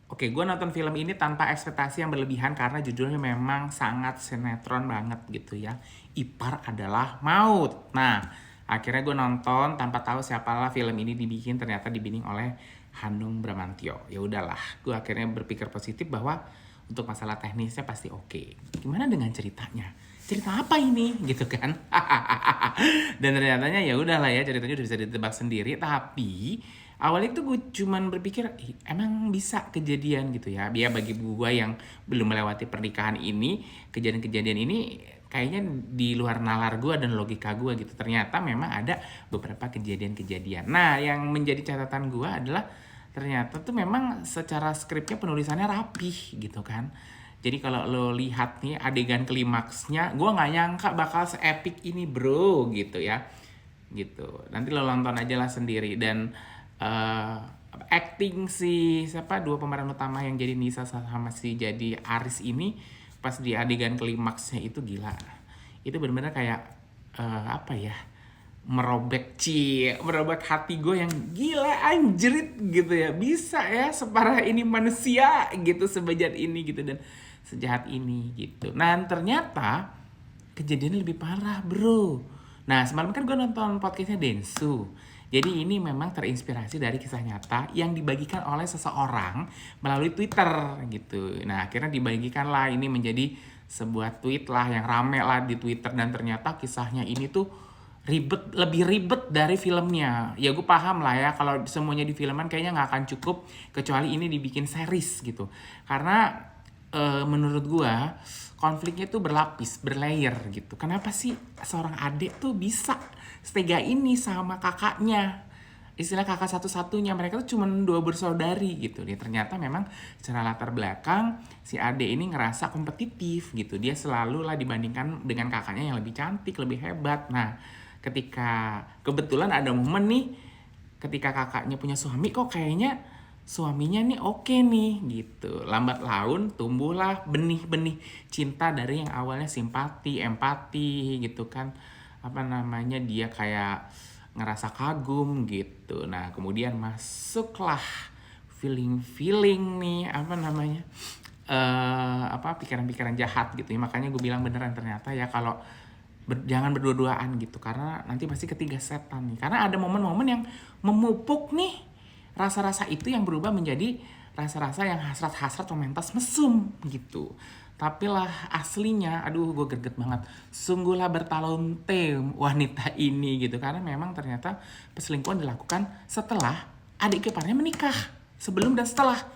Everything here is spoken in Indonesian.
Oke, gue nonton film ini tanpa ekspektasi yang berlebihan karena judulnya memang sangat sinetron banget gitu ya. Ipar adalah maut. Nah, akhirnya gue nonton tanpa tahu siapalah film ini dibikin, ternyata dibikin oleh Hanung Bramantyo. Ya udahlah, gue akhirnya berpikir positif bahwa untuk masalah teknisnya pasti oke. Gimana dengan ceritanya? Cerita apa ini gitu kan? Dan ternyatanya ya udahlah ya, ceritanya udah bisa ditebak sendiri, tapi awalnya tuh gue cuman berpikir, emang bisa kejadian gitu ya. Biar bagi gue yang belum melewati pernikahan ini, kejadian-kejadian ini kayaknya di luar nalar gue dan logika gue gitu. Ternyata memang ada beberapa kejadian-kejadian. Nah, yang menjadi catatan gue adalah ternyata tuh memang secara skripnya penulisannya rapih gitu kan. Jadi kalau lo lihat nih adegan klimaksnya, gue nggak nyangka bakal se-epic ini bro gitu ya. Gitu. Nanti lo nonton aja lah sendiri. Dan eh, acting si siapa dua pemeran utama yang jadi Nisa sama si jadi Aris ini pas di adegan klimaksnya itu gila. Itu benar-benar kayak apa ya? Merobek hati gue yang gila anjrit gitu ya, bisa ya separah ini manusia gitu, sebejat ini gitu dan sejahat ini gitu. Nah ternyata kejadiannya lebih parah bro. Nah semalam kan gue nonton podcastnya Densu. Jadi ini memang terinspirasi dari kisah nyata yang dibagikan oleh seseorang melalui Twitter gitu. Nah akhirnya dibagikan lah ini menjadi sebuah tweet lah yang rame lah di Twitter. Dan ternyata kisahnya ini tuh lebih ribet dari filmnya. Ya gue paham lah ya kalau semuanya di filman kayaknya nggak akan cukup kecuali ini dibikin series gitu. Karena menurut gue konfliknya tuh berlapis, berlayer gitu. Kenapa sih seorang adik tuh bisa setega ini sama kakaknya? Istilah kakak satu-satunya, mereka tuh cuma dua bersaudari gitu. Dia ternyata memang secara latar belakang si ade ini ngerasa kompetitif gitu. Dia selalu lah dibandingkan dengan kakaknya yang lebih cantik, lebih hebat. Nah, ketika kebetulan ada momen nih, ketika kakaknya punya suami kok kayaknya suaminya nih oke nih gitu. Lambat laun tumbuhlah benih-benih cinta dari yang awalnya simpati, empati gitu kan. Apa namanya, dia kayak ngerasa kagum gitu. Nah, kemudian masuklah feeling nih, apa namanya? Apa pikiran-pikiran jahat gitu ya. Makanya gue bilang beneran ternyata ya kalau jangan berdua-duaan gitu karena nanti pasti ketiga setan nih. Karena ada momen-momen yang memupuk nih rasa-rasa itu yang berubah menjadi rasa-rasa yang hasrat-hasrat mementas mesum gitu. Tapi lah aslinya, aduh gue greget banget. Sungguhlah bertalente wanita ini gitu. Karena memang ternyata perselingkuhan dilakukan setelah adik iparnya menikah. Sebelum dan setelah.